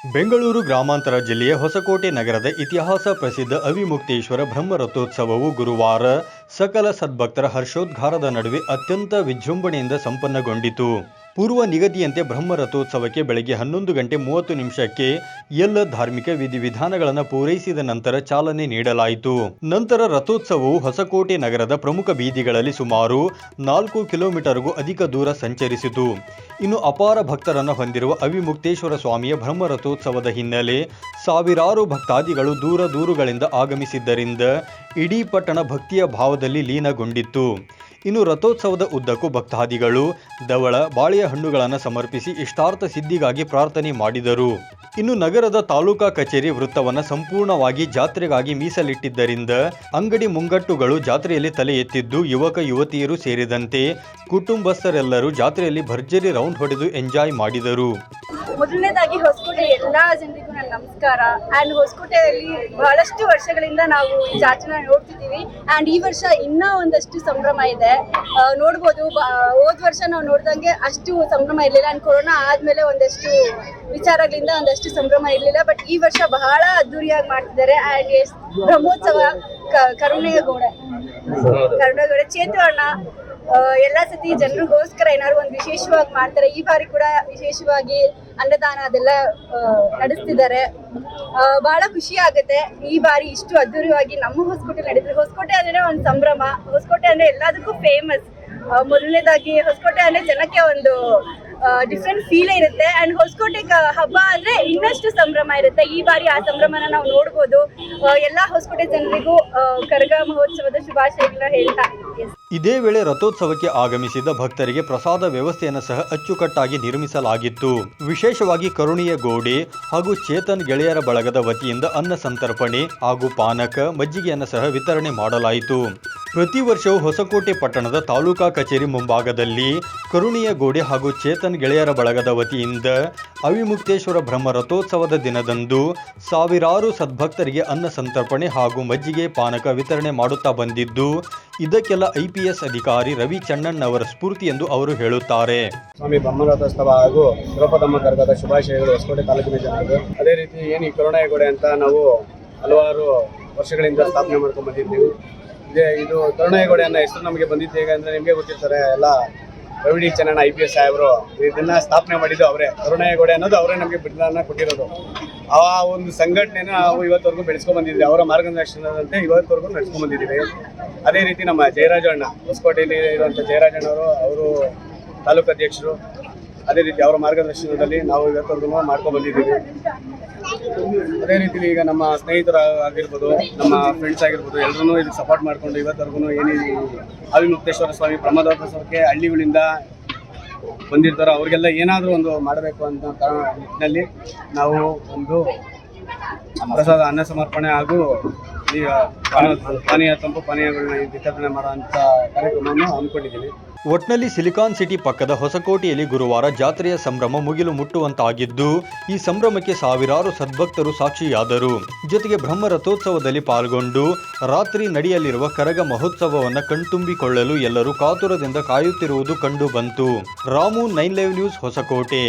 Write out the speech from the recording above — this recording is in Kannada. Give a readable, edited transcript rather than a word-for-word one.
ಬೆಂಗಳೂರು ಗ್ರಾಮಾಂತರ ಜಿಲ್ಲೆಯ ಹೊಸಕೋಟೆ ನಗರದ ಇತಿಹಾಸ ಪ್ರಸಿದ್ಧ ಅವಿಮುಕ್ತೇಶ್ವರ ಬ್ರಹ್ಮರಥೋತ್ಸವವು ಗುರುವಾರ ಸಕಲ ಸದ್ಭಕ್ತರ ಹರ್ಷೋದ್ಗಾರದ ನಡುವೆ ಅತ್ಯಂತ ವಿಜೃಂಭಣೆಯಿಂದ ಸಂಪನ್ನಗೊಂಡಿತು. ಪೂರ್ವ ನಿಗದಿಯಂತೆ ಬ್ರಹ್ಮರಥೋತ್ಸವಕ್ಕೆ ಬೆಳಗ್ಗೆ 11:30 ಎಲ್ಲ ಧಾರ್ಮಿಕ ವಿಧಿವಿಧಾನಗಳನ್ನು ಪೂರೈಸಿದ ನಂತರ ಚಾಲನೆ ನೀಡಲಾಯಿತು. ನಂತರ ರಥೋತ್ಸವವು ಹೊಸಕೋಟೆ ನಗರದ ಪ್ರಮುಖ ಬೀದಿಗಳಲ್ಲಿ ಸುಮಾರು 4 ಕಿಲೋಮೀಟರ್ಗೂ ಅಧಿಕ ದೂರ ಸಂಚರಿಸಿತು. ಇನ್ನು ಅಪಾರ ಭಕ್ತರನ್ನು ಹೊಂದಿರುವ ಅವಿಮುಕ್ತೇಶ್ವರ ಸ್ವಾಮಿಯ ಬ್ರಹ್ಮರಥೋತ್ಸವದ ಹಿನ್ನೆಲೆ ಸಾವಿರಾರು ಭಕ್ತಾದಿಗಳು ದೂರಗಳಿಂದ ಆಗಮಿಸಿದ್ದರಿಂದ ಇಡೀ ಪಟ್ಟಣ ಭಕ್ತಿಯ ಭಾವದಲ್ಲಿ ಲೀನಗೊಂಡಿತ್ತು. ಇನ್ನು ರಥೋತ್ಸವದ ಉದ್ದಕ್ಕೂ ಭಕ್ತಾದಿಗಳು ಧವಳ ಬಾಳೆಯ ಹಣ್ಣುಗಳನ್ನು ಸಮರ್ಪಿಸಿ ಇಷ್ಟಾರ್ಥ ಸಿದ್ಧಿಗಾಗಿ ಪ್ರಾರ್ಥನೆ ಮಾಡಿದರು. ಇನ್ನು ನಗರದ ತಾಲೂಕಾ ಕಚೇರಿ ವೃತ್ತವನ್ನು ಸಂಪೂರ್ಣವಾಗಿ ಜಾತ್ರೆಗಾಗಿ ಮೀಸಲಿಟ್ಟಿದ್ದರಿಂದ ಅಂಗಡಿ ಮುಂಗಟ್ಟುಗಳು ಜಾತ್ರೆಯಲ್ಲಿ ತಲೆ ಎತ್ತಿದ್ದು ಯುವಕ ಯುವತಿಯರು ಸೇರಿದಂತೆ ಕುಟುಂಬಸ್ಥರೆಲ್ಲರೂ ಜಾತ್ರೆಯಲ್ಲಿ ಭರ್ಜರಿ ರೌಂಡ್ ಹೊಡೆದು ಎಂಜಾಯ್ ಮಾಡಿದರು. ಮೊದಲನೇದಾಗಿ ಹೊಸಕೋಟೆ ಎಲ್ಲ ಜನರಿಗೂ ನನ್ನ ನಮಸ್ಕಾರ. ಆ್ಯಂಡ್ ಹೊಸಕೋಟೆಯಲ್ಲಿ ಬಹಳಷ್ಟು ವರ್ಷಗಳಿಂದ ನಾವು ಈ ಜಾತ್ರೆನ ನೋಡ್ತಿದ್ದೀವಿ. ಆ್ಯಂಡ್ ಈ ವರ್ಷ ಇನ್ನೂ ಒಂದಷ್ಟು ಸಂಭ್ರಮ ಇದೆ. ನೋಡ್ಬೋದು, ಹೋದ ವರ್ಷ ನಾವು ನೋಡ್ದಂಗೆ ಅಷ್ಟು ಸಂಭ್ರಮ ಇರಲಿಲ್ಲ. ಆ್ಯಂಡ್ ಕೊರೋನಾ ಆದಮೇಲೆ ಒಂದಷ್ಟು ವಿಚಾರಗಳಿಂದ ಒಂದಷ್ಟು ಸಂಭ್ರಮ ಇರಲಿಲ್ಲ. ಬಟ್ ಈ ವರ್ಷ ಬಹಳ ಅದ್ದೂರಿಯಾಗಿ ಮಾಡ್ತಿದ್ದಾರೆ. ಆ್ಯಂಡ್ ಬ್ರಹ್ಮೋತ್ಸವ ಕರುಣೇಗೌಡ ಚೇತುವಣ್ಣ ಎಲ್ಲ ಸತಿ ಜನರಿಗೋಸ್ಕರ ಏನಾದ್ರು ಒಂದು ವಿಶೇಷವಾಗಿ ಮಾಡ್ತಾರೆ. ಈ ಬಾರಿ ಕೂಡ ವಿಶೇಷವಾಗಿ ಅನ್ನದಾನ ಅದೆಲ್ಲ ನಡೆಸ್ತಿದ್ದಾರೆ. ಬಹಳ ಖುಷಿ ಆಗುತ್ತೆ ಈ ಬಾರಿ ಇಷ್ಟು ಅದ್ದೂರಿಯಾಗಿ ನಮ್ಮ ಹೊಸಕೋಟೆ ನಡೆದ್ರೆ. ಹೊಸಕೋಟೆ ಅಂದ್ರೆ ಒಂದು ಸಂಭ್ರಮ. ಹೊಸಕೋಟೆ ಅಂದ್ರೆ ಎಲ್ಲದಕ್ಕೂ ಫೇಮಸ್. ಮೊದಲನೇದಾಗಿ ಹೊಸಕೋಟೆ ಅಂದ್ರೆ ಜನಕ್ಕೆ ಒಂದು ಡಿಫ್ರೆಂಟ್ ಫೀಲ್ ಇರುತ್ತೆ. ಆ್ಯಂಡ್ ಹೊಸಕೋಟೆ ಹಬ್ಬ ಅಂದರೆ ಇನ್ನಷ್ಟು ಸಂಭ್ರಮ ಇರುತ್ತೆ. ಈ ಬಾರಿ ಆ ಸಂಭ್ರಮನ ನಾವು ನೋಡ್ಬೋದು. ಎಲ್ಲ ಹೊಸಕೋಟೆ ಜನರಿಗೂ ಕರಗ ಮಹೋತ್ಸವದ ಶುಭಾಶಯಗಳನ್ನ ಹೇಳ್ತಾ. ಇದೇ ವೇಳೆ ರಥೋತ್ಸವಕ್ಕೆ ಆಗಮಿಸಿದ ಭಕ್ತರಿಗೆ ಪ್ರಸಾದ ವ್ಯವಸ್ಥೆಯನ್ನು ಸಹ ಅಚ್ಚುಕಟ್ಟಾಗಿ ನಿರ್ಮಿಸಲಾಗಿತ್ತು. ವಿಶೇಷವಾಗಿ ಕರುಣೀಯ ಗೋಡೆ ಹಾಗೂ ಚೇತನ್ ಗೆಳೆಯರ ಬಳಗದ ವತಿಯಿಂದ ಅನ್ನ ಸಂತರ್ಪಣೆ ಹಾಗೂ ಪಾನಕ ಮಜ್ಜಿಗೆಯನ್ನು ಸಹ ವಿತರಣೆ ಮಾಡಲಾಯಿತು. ಪ್ರತಿ ವರ್ಷವೂ ಹೊಸಕೋಟೆ ಪಟ್ಟಣದ ತಾಲೂಕಾ ಕಚೇರಿ ಮುಂಭಾಗದಲ್ಲಿ ಕರುಣೀಯ ಗೋಡೆ ಹಾಗೂ ಚೇತನ್ ಗೆಳೆಯರ ಬಳಗದ ವತಿಯಿಂದ ಅವಿಮುಕ್ತೇಶ್ವರ ಬ್ರಹ್ಮ ರಥೋತ್ಸವದ ದಿನದಂದು ಸಾವಿರಾರು ಸದ್ಭಕ್ತರಿಗೆ ಅನ್ನ ಸಂತರ್ಪಣೆ ಹಾಗೂ ಮಜ್ಜಿಗೆ ಪಾನಕ ವಿತರಣೆ ಮಾಡುತ್ತಾ ಬಂದಿದ್ದು, ಇದಕ್ಕೆಲ್ಲ IPS ಅಧಿಕಾರಿ ರವಿ ಚಣ್ಣನ್ ಅವರ ಸ್ಫೂರ್ತಿ ಎಂದು ಅವರು ಹೇಳುತ್ತಾರೆ. ಸ್ವಾಮಿ ಬ್ರಹ್ಮರಥೋತ್ಸವ ಹಾಗೂ ದ್ರೌಪದಮ್ಮ ಕರಗದ ಶುಭಾಶಯಗಳು ಹೊಸಕೋಟೆ ತಾಲೂಕಿನ ಜನರಿಗೆ. ಅದೇ ರೀತಿ ಏನು ಈ ಕರುಣಾಯ ಗೋಡೆ ಅಂತ ನಾವು ಹಲವಾರು ವರ್ಷಗಳಿಂದ ಸ್ಥಾಪನೆ ಮಾಡ್ಕೊಂಡು ಬಂದಿದ್ದೀವಿ. ಇದು ಕರುಣಾಯ ಗೋಡೆ ಅನ್ನೋ ಹೆಸರು ನಮಗೆ ಬಂದಿದ್ದು ಹೇಗೆ ಅಂದರೆ, ನಿಮಗೆ ಗೊತ್ತಿರ್ತಾರೆ ಎಲ್ಲ ರವಿ ಚನ್ನಣ್ಣ IPS ಸಾಹೇಬರು ಇದನ್ನ ಸ್ಥಾಪನೆ ಮಾಡಿದ್ದು ಅವರೇ. ಕರುಣಾಯ ಗೋಡೆ ಅನ್ನೋದು ಅವರೇ ನಮಗೆ ಬಿಡುಗಡೆ ಕೊಟ್ಟಿರೋದು. ಆ ಒಂದು ಸಂಘಟನೆನ ನಾವು ಇವತ್ತವರೆಗೂ ಬೆಳೆಸ್ಕೊಂಡು ಬಂದಿದ್ದೀವಿ. ಅವರ ಮಾರ್ಗದರ್ಶನದಂತೆ ಇವತ್ತವರೆಗೂ ನಡೆಸ್ಕೊಂಡು ಬಂದಿದ್ದೀವಿ. ಅದೇ ರೀತಿ ನಮ್ಮ ಜಯರಾಜಣ್ಣ, ಹೊಸಕೋಟೆಯಲ್ಲಿ ಇರುವಂಥ ಜಯರಾಜಣ್ಣವರು, ಅವರು ತಾಲೂಕು ಅಧ್ಯಕ್ಷರು. ಅದೇ ರೀತಿ ಅವರ ಮಾರ್ಗದರ್ಶನದಲ್ಲಿ ನಾವು ಇವತ್ತವರೆಗೂ ಮಾಡ್ಕೊಂಡು ಬಂದಿದ್ದೀವಿ. ಅದೇ ರೀತಿ ಈಗ ನಮ್ಮ ಸ್ನೇಹಿತರು ಆಗಿರ್ಬೋದು, ನಮ್ಮ ಫ್ರೆಂಡ್ಸ್ ಆಗಿರ್ಬೋದು, ಎಲ್ಲರೂ ಇದಕ್ಕೆ ಸಪೋರ್ಟ್ ಮಾಡಿಕೊಂಡು ಇವತ್ತವರೆಗೂ ಏನು ಅವಿಮುಕ್ತೇಶ್ವರ ಸ್ವಾಮಿ ಬ್ರಹ್ಮರಥೋತ್ಸವಕ್ಕೆ ಹಳ್ಳಿಗಳಿಂದ ಬಂದಿರ್ತಾರೋ ಅವ್ರಿಗೆಲ್ಲ ಏನಾದರೂ ಒಂದು ಮಾಡಬೇಕು ಅಂತ ನಿಟ್ಟಿನಲ್ಲಿ ನಾವು ಒಂದು ಪ್ರಸಾದ ಅನ್ನ ಸಮರ್ಪಣೆ ಹಾಗೂ ಈಗ ತಂಪು ಪಾನೀಯಗಳನ್ನ ವಿತರಣೆ ಮಾಡುವಂಥ ಕಾರ್ಯಕ್ರಮವನ್ನು ಹಮ್ಮಿಕೊಂಡಿದ್ದೀವಿ. ಒಟ್ನಲ್ಲಿ ಸಿಲಿಕಾನ್ ಸಿಟಿ ಪಕ್ಕದ ಹೊಸಕೋಟೆಯಲ್ಲಿ ಗುರುವಾರ ಜಾತ್ರೆಯ ಸಂಭ್ರಮ ಮುಗಿಲು ಮುಟ್ಟುವಂತಾಗಿದ್ದು, ಈ ಸಂಭ್ರಮಕ್ಕೆ ಸಾವಿರಾರು ಸದ್ಭಕ್ತರು ಸಾಕ್ಷಿಯಾದರು. ಜೊತೆಗೆ ಬ್ರಹ್ಮ ರಥೋತ್ಸವದಲ್ಲಿ ಪಾಲ್ಗೊಂಡು ರಾತ್ರಿ ನಡೆಯಲಿರುವ ಕರಗ ಮಹೋತ್ಸವವನ್ನು ಕಣ್ತುಂಬಿಕೊಳ್ಳಲು ಎಲ್ಲರೂ ಕಾತುರದಿಂದ ಕಾಯುತ್ತಿರುವುದು ಕಂಡು ಬಂತು. Ramu 9 live news, Hosakote.